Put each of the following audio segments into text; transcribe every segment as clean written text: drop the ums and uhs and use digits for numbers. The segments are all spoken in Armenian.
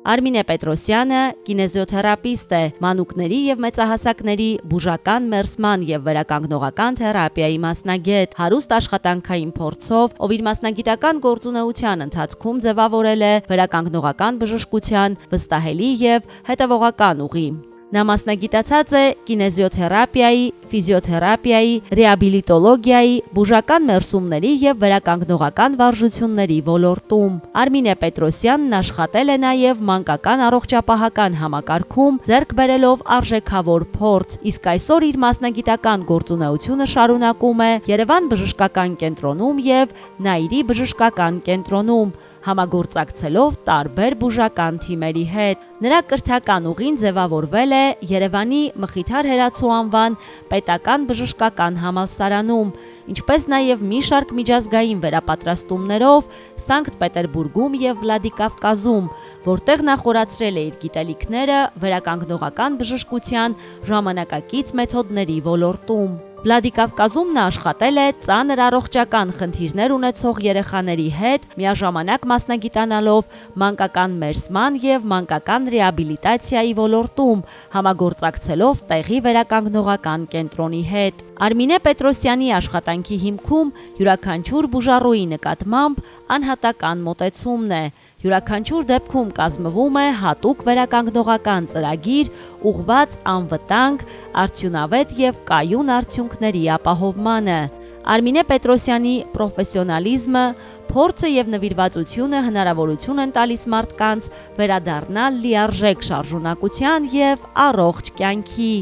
Արմինե Պետրոսյանը կինեզիոթերապիստ է, մանուկների և մեծահասակների բուժական մերսման և վերականգնողական թերապիայի մասնագետ, հարուստ աշխատանքային փորձով, ով իր մասնագիտական գործունեության ընթացքում ձևավորել է վերականգնողական բժշկության վստահելի և հետևողական ուղի։ Նա մասնագիտացած է կինեզիոթերապիայի, ֆիզիոթերապիայի, ռեաբիլիտոլոգիայի, բուժական մերսումների և վերականգնողական վարժությունների ոլորտում։ Արմինե Պետրոսյանն աշխատել է նաև մանկական առողջապահական համակարգում, ձեռք բերելով արժեքավոր փորձ, իսկ այսօր իր մասնագիտական գործունեությունը շարունակում է Երևան բժշկական կենտրոնում և Նայիրի բժշկական կենտրոնում, համագործակցելով տարբեր բուժական թիմերի հետ։ Նրա կրթական ուղին ձևավորվել է Երևանի Մխիթար Հերացու անվան պետական բժշկական համալսարանում, ինչպես նաև մի շարք միջազգային վերապատրաստումներով Սանկտ Պետերբուրգում և Վլադիկավկազում, որտեղ նա խորացրել է իր գիտելիքները վերականգնողական բժշկության ժամանակակից մեթոդների ոլորտում։ Վլադիկավկազում նա աշխատել է ծանր առողջական խնդիրներ ունեցող երեխաների հետ, միաժամանակ մասնագիտանալով մանկական մերսման և մանկական ռեաբիլիտացիայի ոլորտում, համագործակցելով տեղի վերականգնողական կենտրոնի հետ։ Արմինե Պետրոսյանի աշխատանքի հիմքում յուրաքանչյուր բուժառուի նկատմամբ անհատական մոտեցումն է։ Յուրաքանչյուր դեպքում կազմվում է հատուկ վերականգնողական ծրագիր, ուղղված անվտանգ, արդյունավետ և կայուն արդյունքների ապահովմանը։ Արմինե Պետրոսյանի պրոֆեսիոնալիզմը, փորձը և նվիրվածությունը հնարավորություն են տալիս մարդկանց վերադառնալ լիարժեք շարժունակության և առողջ կյանքի։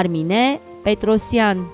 Արմինե Պետրոսյան։